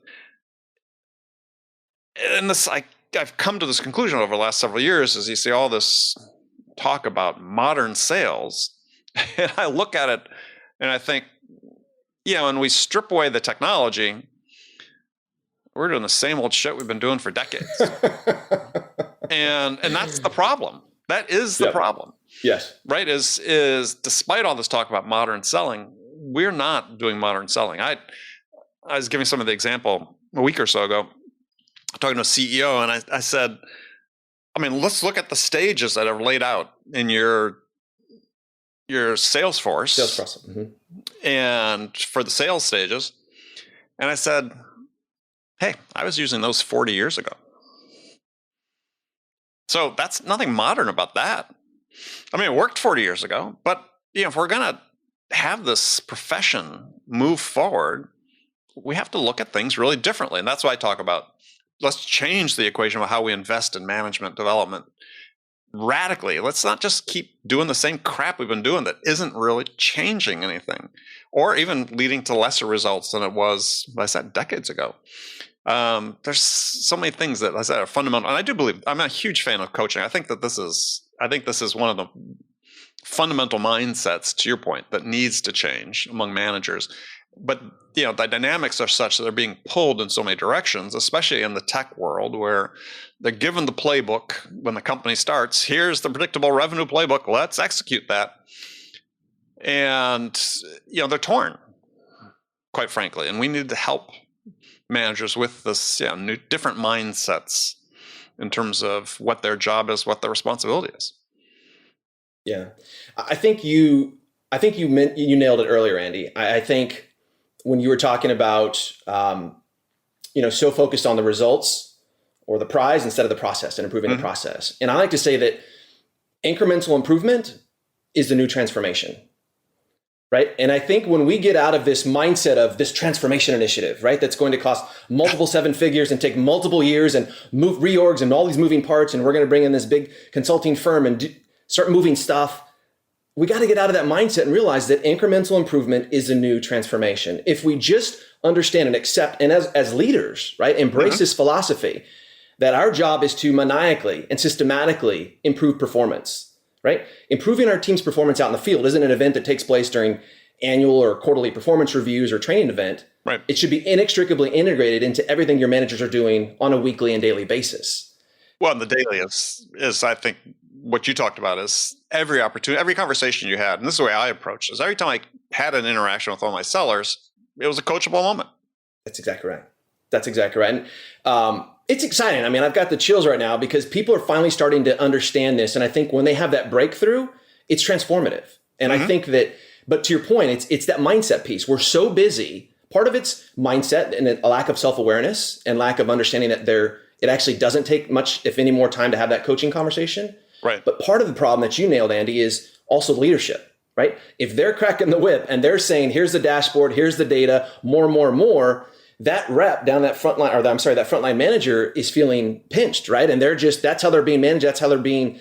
C: and this I've come to this conclusion over the last several years, as you see all this talk about modern sales, and I look at it and I think, and we strip away the technology, we're doing the same old shit we've been doing for decades. and that's the problem. That is the problem.
A: Yes.
C: Right? Is despite all this talk about modern selling, we're not doing modern selling. I was giving some of the example a week or so ago, talking to a CEO, and I said, I mean, let's look at the stages that are laid out in your sales force.
A: Sales process. Mm-hmm.
C: And for the sales stages. And I said, hey, I was using those 40 years ago. So that's nothing modern about that. I mean, it worked 40 years ago, but if we're going to have this profession move forward, we have to look at things really differently. And that's why I talk about, let's change the equation of how we invest in management development radically. Let's not just keep doing the same crap we've been doing that isn't really changing anything, or even leading to lesser results than it was, as I said, decades ago. There's so many things that, as I said, are fundamental. And I do believe, I'm a huge fan of coaching. I think this is one of the fundamental mindsets, to your point, that needs to change among managers. But the dynamics are such that they're being pulled in so many directions, especially in the tech world, where they're given the playbook when the company starts. Here's the predictable revenue playbook. Let's execute that. And they're torn, quite frankly. And we need to help managers with this new, different mindsets in terms of what their job is, what their responsibility is.
A: Yeah, I think you nailed it earlier, Andy. I think when you were talking about, so focused on the results or the prize instead of the process and improving the process. And I like to say that incremental improvement is the new transformation, right? And I think when we get out of this mindset of this transformation initiative, right, that's going to cost multiple seven figures and take multiple years and move reorgs and all these moving parts, and we're going to bring in this big consulting firm and start moving stuff. We got to get out of that mindset and realize that incremental improvement is a new transformation. If we just understand and accept, and as leaders, right, embrace this philosophy that our job is to maniacally and systematically improve performance, right? Improving our team's performance out in the field isn't an event that takes place during annual or quarterly performance reviews or training event.
C: Right.
A: It should be inextricably integrated into everything your managers are doing on a weekly and daily basis.
C: Well, and the daily is I think, what you talked about is every opportunity, every conversation you had, and this is the way I approach this. Every time I had an interaction with all my sellers, it was a coachable moment.
A: That's exactly right. And it's exciting. I mean, I've got the chills right now because people are finally starting to understand this. And I think when they have that breakthrough, it's transformative. And I think that, but to your point, it's that mindset piece. We're so busy. Part of it's mindset and a lack of self-awareness and lack of understanding that it actually doesn't take much, if any, more time to have that coaching conversation.
C: Right.
A: But part of the problem that you nailed, Andy, is also leadership, right? If they're cracking the whip and they're saying, here's the dashboard, here's the data, more, that rep down that front line, that frontline manager is feeling pinched, right? And that's how they're being managed. That's how they're being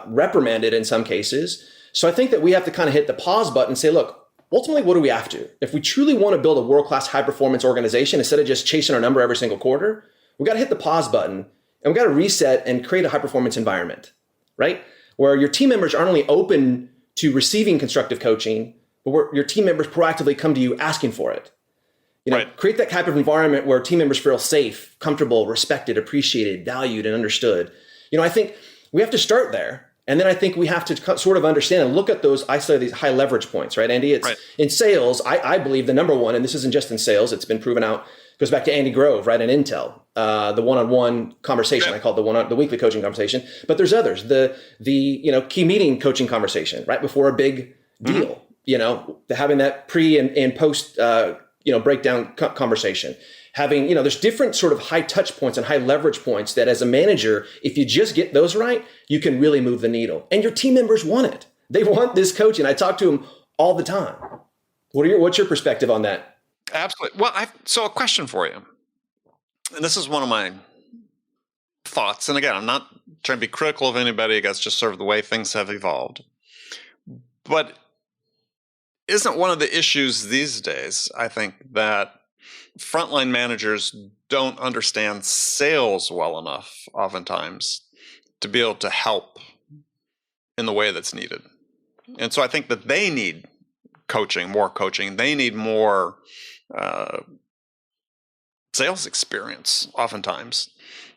A: reprimanded in some cases. So I think that we have to kind of hit the pause button and say, look, ultimately, what do we have to? If we truly want to build a world-class high-performance organization, instead of just chasing our number every single quarter, we got to hit the pause button and we got to reset and create a high-performance environment, right? Where your team members aren't only open to receiving constructive coaching, but where your team members proactively come to you asking for it. Create that type of environment where team members feel safe, comfortable, respected, appreciated, valued, and understood. I think we have to start there. And then I think we have to sort of understand and look at these high leverage points, right, Andy? It's in sales, I believe the number one, and this isn't just in sales, it's been proven out, goes back to Andy Grove, right, in Intel, the one-on-one conversation. I call it the weekly coaching conversation. But there's others, the key meeting coaching conversation, right before a big deal, having that pre and post, breakdown conversation, having, there's different sort of high touch points and high leverage points that as a manager, if you just get those right, you can really move the needle, and your team members want it. They want this coaching. I talk to them all the time. What's your perspective on that?
C: Absolutely. Well, so a question for you, and this is one of my thoughts. And again, I'm not trying to be critical of anybody. That's just sort of the way things have evolved. But isn't one of the issues these days, I think, that frontline managers don't understand sales well enough oftentimes to be able to help in the way that's needed. And so I think that they need more coaching. They need more sales experience oftentimes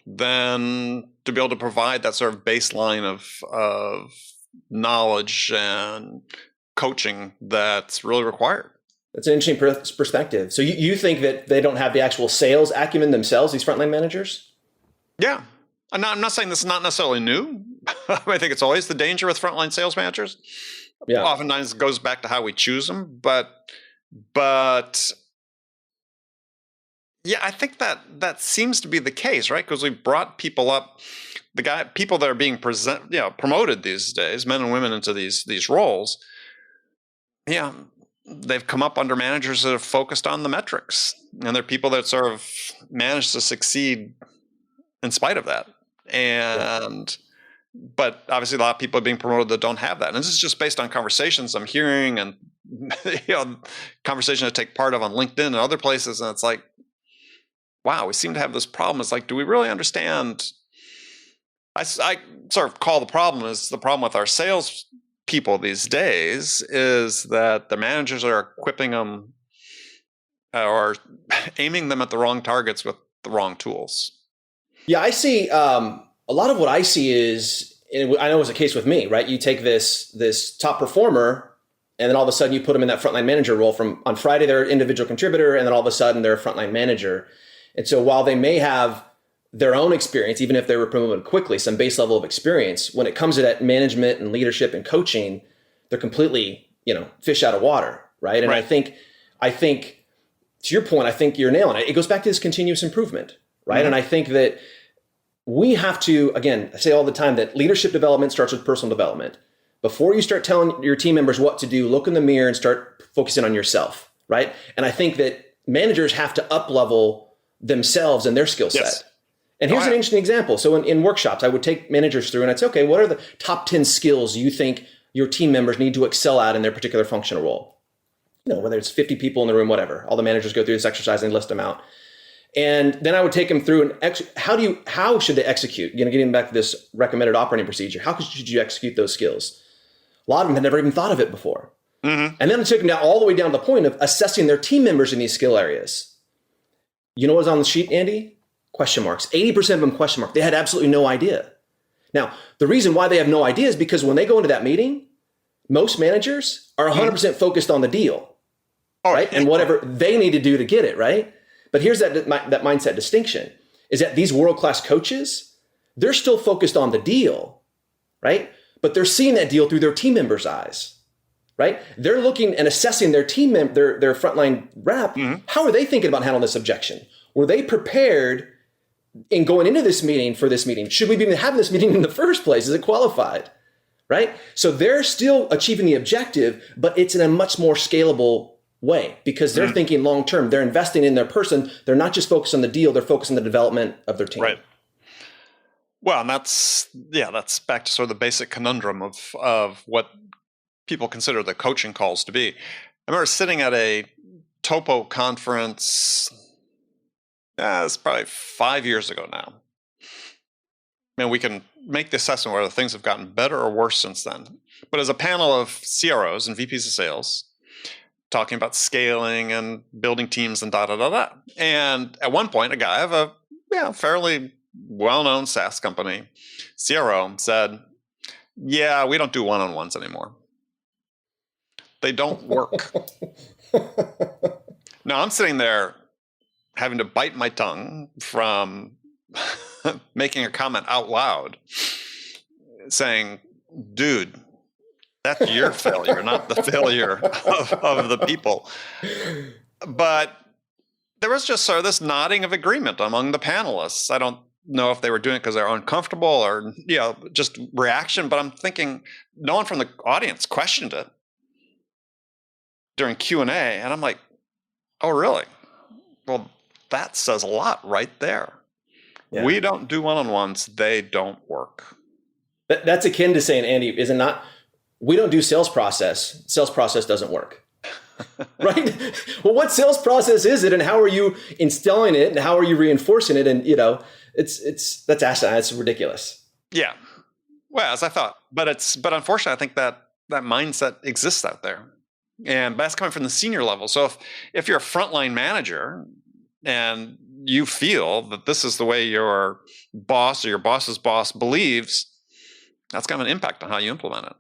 C: than to be able to provide that sort of baseline of knowledge and coaching that's really required.
A: That's an interesting perspective. So you think that they don't have the actual sales acumen themselves, these frontline managers?
C: Yeah. I'm not saying this is not necessarily new. I think it's always the danger with frontline sales managers. Yeah. Oftentimes it goes back to how we choose them. But yeah, I think that seems to be the case, right? Because we brought people up, people that are being promoted these days, men and women into these roles. Yeah, they've come up under managers that have focused on the metrics, and they're people that sort of managed to succeed in spite of that. But obviously a lot of people are being promoted that don't have that. And this is just based on conversations I'm hearing and conversations I take part of on LinkedIn and other places. And it's like, wow, we seem to have this problem. It's like, do we really understand? I sort of call the problem with our sales people these days is that the managers are equipping them or aiming them at the wrong targets with the wrong tools.
A: Yeah, I see. A lot of what I see is, and I know it was a case with me, right? You take this top performer, and then all of a sudden you put them in that frontline manager role. From on Friday, they're an individual contributor, and then all of a sudden they're a frontline manager. And so while they may have their own experience, even if they were promoted quickly, some base level of experience, when it comes to that management and leadership and coaching, they're completely, fish out of water, right? And right. I think to your point, I think you're nailing it. It goes back to this continuous improvement, right? Mm-hmm. And I think that we have to, again, I say all the time that leadership development starts with personal development. Before you start telling your team members what to do, look in the mirror and start focusing on yourself, right? And I think that managers have to up-level themselves and their skill set. Yes. And here's an interesting example. So in workshops, I would take managers through and I'd say, okay, what are the top 10 skills you think your team members need to excel at in their particular functional role? Whether it's 50 people in the room, whatever. All the managers go through this exercise and list them out. And then I would take them through and how should they execute? Getting back to this recommended operating procedure, how should you execute those skills? A lot of them had never even thought of it before. Mm-hmm. And then I took them down all the way down to the point of assessing their team members in these skill areas. You know what was on the sheet, Andy? Question marks. 80% of them question mark. They had absolutely no idea. Now, the reason why they have no idea is because when they go into that meeting, most managers are 100% focused on the deal, right? And whatever they need to do to get it, right? But here's that mindset distinction, is that these world-class coaches, they're still focused on the deal, right? But they're seeing that deal through their team members' eyes, right? They're looking and assessing their team member, their frontline rep. Mm-hmm. How are they thinking about handling this objection? Were they prepared in going into this meeting for this meeting? Should we be having this meeting in the first place? Is it qualified, right? So they're still achieving the objective, but it's in a much more scalable way because they're thinking long term. They're investing in their person. They're not just focused on the deal. They're focused on the development of their team.
C: Right. Well, and that's back to sort of the basic conundrum of what people consider the coaching calls to be. I remember sitting at a Topo conference. It's probably 5 years ago now. And we can make the assessment whether things have gotten better or worse since then. But as a panel of CROs and VPs of sales, talking about scaling and building teams and da-da-da-da. And at one point, a guy of a fairly well-known SaaS company, CRO, said, yeah, we don't do one-on-ones anymore. They don't work. Now, I'm sitting there having to bite my tongue from making a comment out loud saying, dude, That's your failure, not the failure of the people. But there was just sort of this nodding of agreement among the panelists. I don't know if they were doing it because they're uncomfortable or just reaction, but I'm thinking no one from the audience questioned it during Q&A, and I'm like, oh, really? Well, that says a lot right there. Yeah. We don't do one-on-ones. They don't work.
A: That's akin to saying, Andy, is it not, we don't do sales process. Sales process doesn't work. Right? Well, what sales process is it, and how are you instilling it, and how are you reinforcing it? And that's asinine. It's ridiculous.
C: Yeah. Well, as I thought, but unfortunately, I think that mindset exists out there, and that's coming from the senior level. So if you're a frontline manager and you feel that this is the way your boss or your boss's boss believes, that's going to have an impact on how you implement it.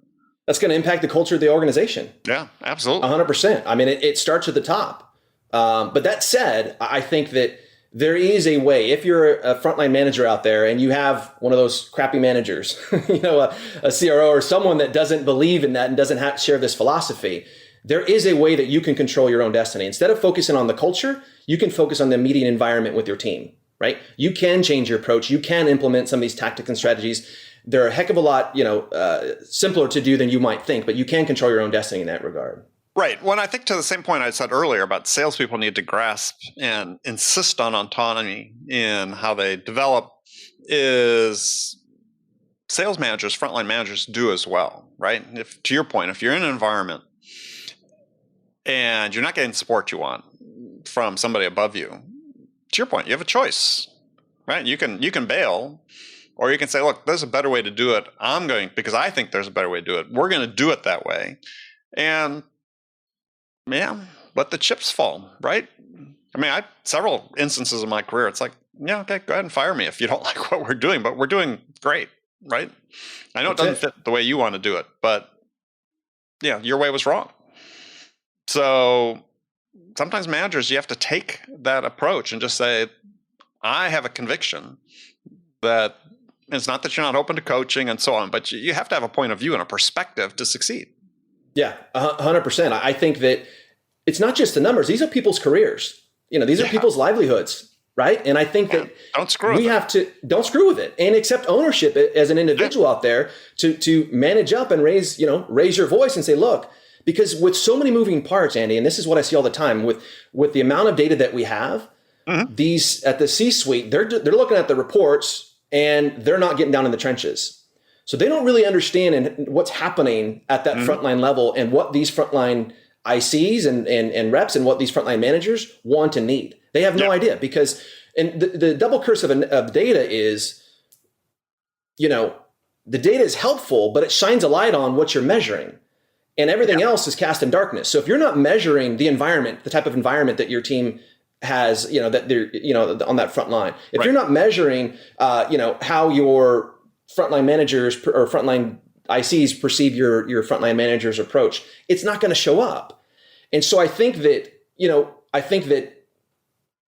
A: That's going to impact the culture of the organization.
C: Yeah, absolutely.
A: 100%. I mean, it starts at the top. But that said, I think that there is a way, if you're a frontline manager out there and you have one of those crappy managers, a CRO or someone that doesn't believe in that and doesn't share this philosophy, there is a way that you can control your own destiny. Instead of focusing on the culture, you can focus on the immediate environment with your team, right? You can change your approach. You can implement some of these tactics and strategies. They're a heck of a lot, simpler to do than you might think, but you can control your own destiny in that regard.
C: Right. When I think to the same point I said earlier about salespeople need to grasp and insist on autonomy in how they develop, is sales managers, frontline managers do as well, right? To your point, if you're in an environment and you're not getting the support you want from somebody above you, to your point, you have a choice, right? You can bail. Or you can say, look, there's a better way to do it. Because I think there's a better way to do it. We're going to do it that way. And let the chips fall, right? I mean, several instances in my career, it's like, yeah, okay, go ahead and fire me if you don't like what we're doing, but we're doing great, right? I know it doesn't fit the way you want to do it, but your way was wrong. So sometimes managers, you have to take that approach and just say, I have a conviction that it's not that you're not open to coaching and so on, but you have to have a point of view and a perspective to succeed.
A: Yeah, 100%. I think that it's not just the numbers. These are people's careers. These are people's livelihoods, right? And I think that
C: don't screw
A: with it and accept ownership as an individual out there to manage up and raise your voice and say, look, because with so many moving parts, Andy, and this is what I see all the time with the amount of data that we have, these at the C-suite, they're looking at the reports and they're not getting down in the trenches. So they don't really understand what's happening at that frontline level and what these frontline ICs and reps and what these frontline managers want and need. They have no idea because the double curse of data is, the data is helpful, but it shines a light on what you're measuring. And everything else is cast in darkness. So if you're not measuring the environment, the type of environment that your team has, that they're, on that front line. If you're not measuring, how your frontline managers or frontline ICs perceive your frontline manager's approach, it's not going to show up. And so I think that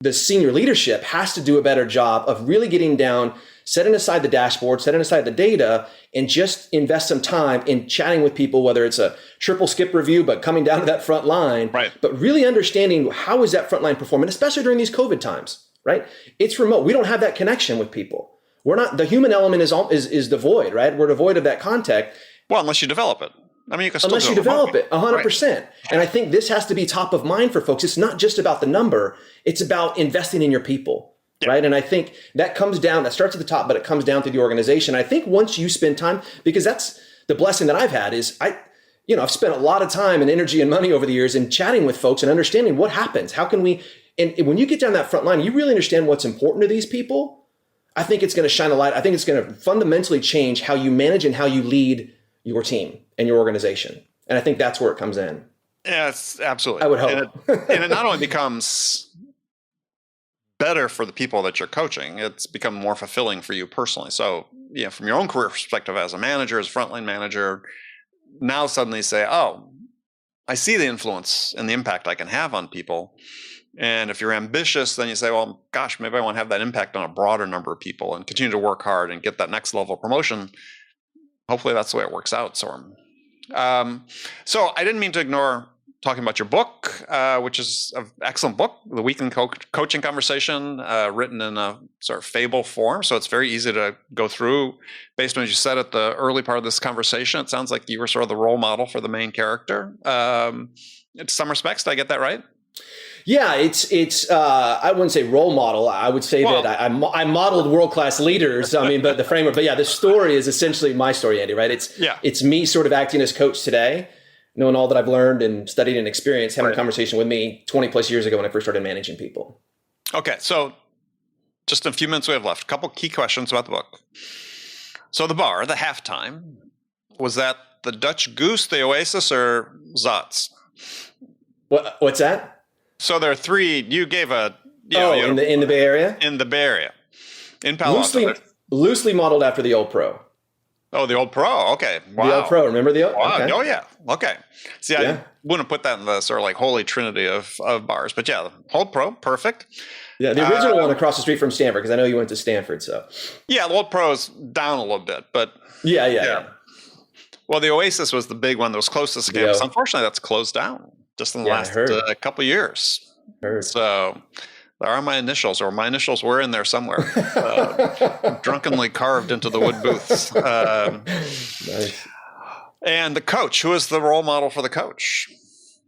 A: the senior leadership has to do a better job of really getting down, setting aside the dashboard, setting aside the data, and just invest some time in chatting with people, whether it's a triple skip review, but coming down to that front line, but really understanding how is that front line performing, especially during these COVID times, right? It's remote. We don't have that connection with people. The human element is devoid, right? We're devoid of that contact.
C: Well, unless you develop it. I mean, you can still
A: unless you develop it 100%. And I think this has to be top of mind for folks. It's not just about the number. It's about investing in your people, right? And I think that starts at the top, but it comes down through the organization. I think once you spend time, because that's the blessing that I've had is I've spent a lot of time and energy and money over the years in chatting with folks and understanding what happens. How can we, and when you get down that front line, you really understand what's important to these people. I think it's going to shine a light. I think it's going to fundamentally change how you manage and how you lead your team and your organization. And I think that's where it comes in.
C: Yes, absolutely.
A: I would hope.
C: And it not only becomes better for the people that you're coaching, it's become more fulfilling for you personally. So, from your own career perspective as a manager, as a frontline manager, now suddenly say, oh, I see the influence and the impact I can have on people. And if you're ambitious, then you say, well, gosh, maybe I want to have that impact on a broader number of people and continue to work hard and get that next level of promotion. Hopefully that's the way it works out, Sorm. So I didn't mean to ignore talking about your book, which is an excellent book, The Weekly Coaching Conversation, written in a sort of fable form. So it's very easy to go through. Based on what you said at the early part of this conversation, it sounds like you were sort of the role model for the main character. In some respects, did I get that right?
A: Yeah, it's I wouldn't say role model. I would say that I modeled world-class leaders. I mean, but the framework. But yeah, the story is essentially my story, Andy. Right? It's me sort of acting as coach today, knowing all that I've learned and studied and experienced, having a conversation with me 20 plus years ago when I first started managing people.
C: Okay, so just a few minutes we have left. A couple key questions about the book. So the bar, the halftime, was that the Dutch Goose, the Oasis, or Zotz?
A: What's that?
C: So there are three. You gave a
A: in the Bay Area.
C: In the Bay Area, in Palo Alto.
A: Loosely modeled after the old Pro.
C: Oh, the old Pro. Okay, wow.
A: The old Pro. Remember the old?
C: Wow.
A: Okay.
C: Oh yeah. Okay. See, I wouldn't put that in the sort of like holy trinity of bars, but yeah, the old Pro, perfect.
A: Yeah, the original one across the street from Stanford, because I know you went to Stanford. So
C: yeah, the old Pro is down a little bit, but
A: yeah.
C: Well, the Oasis was the big one that was closest to campus. Unfortunately, that's closed down just in the last couple of years. So there are my initials, or my initials were in there somewhere, drunkenly carved into the wood booths.
A: Nice.
C: And the coach, who is the role model for the coach?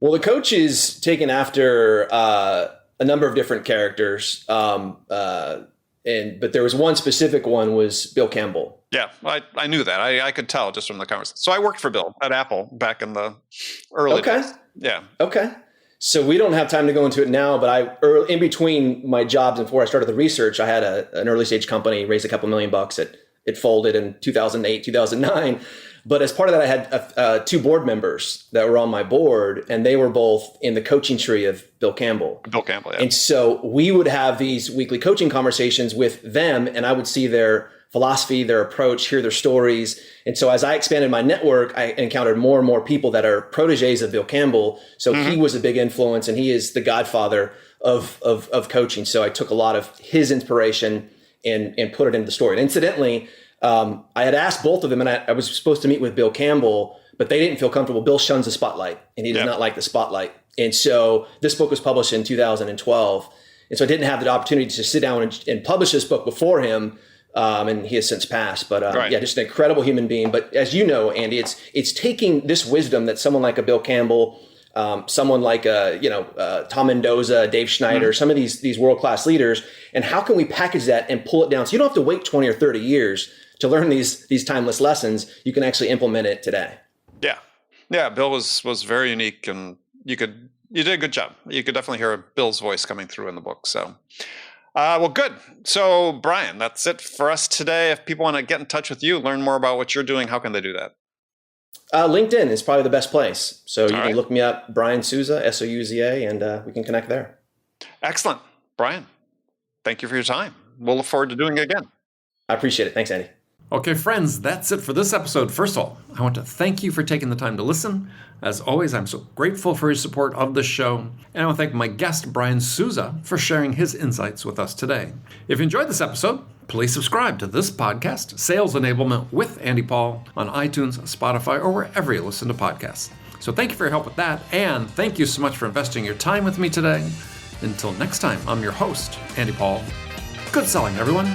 A: Well, the coach is taken after a number of different characters, but there was one specific one was Bill Campbell.
C: Yeah, I knew that. I could tell just from the conversation. So I worked for Bill at Apple back in the early days. Yeah. Okay.
A: So we don't have time to go into it now, but in between my jobs and before I started the research, I had an early stage company, raised a couple $1 million. It folded in 2008, 2009. But as part of that, I had two board members that were on my board, and they were both in the coaching tree of Bill Campbell.
C: Yeah.
A: And so we would have these weekly coaching conversations with them, and I would see their philosophy, their approach, hear their stories. And so as I expanded my network, I encountered more and more people that are proteges of Bill Campbell. So he was a big influence, and he is the godfather of coaching. So I took a lot of his inspiration and put it into the story. And incidentally, I had asked both of them, and I was supposed to meet with Bill Campbell, but they didn't feel comfortable. Bill shuns the spotlight, and he does not like the spotlight. And so this book was published in 2012. And so I didn't have the opportunity to sit down and publish this book before him. And he has since passed, but just an incredible human being. But as you know, Andy, it's taking this wisdom that someone like a Bill Campbell, someone like Tom Mendoza, Dave Schneider, some of these world-class leaders, and how can we package that and pull it down so you don't have to wait 20 or 30 years to learn these timeless lessons. You can actually implement it today.
C: Yeah. Bill was very unique, and you did a good job. You could definitely hear Bill's voice coming through in the book. So. Well, good. So, Brian, that's it for us today. If people want to get in touch with you, learn more about what you're doing, how can they do that?
A: LinkedIn is probably the best place. So you can look me up, Brian Souza, Souza, and we can connect there.
C: Excellent. Brian, thank you for your time. We'll look forward to doing it again.
A: I appreciate it. Thanks, Andy.
B: Okay, friends, that's it for this episode. First of all, I want to thank you for taking the time to listen. As always, I'm so grateful for your support of the show. And I want to thank my guest, Brian Souza, for sharing his insights with us today. If you enjoyed this episode, please subscribe to this podcast, Sales Enablement with Andy Paul, on iTunes, Spotify, or wherever you listen to podcasts. So thank you for your help with that, and thank you so much for investing your time with me today. Until next time, I'm your host, Andy Paul. Good selling, everyone.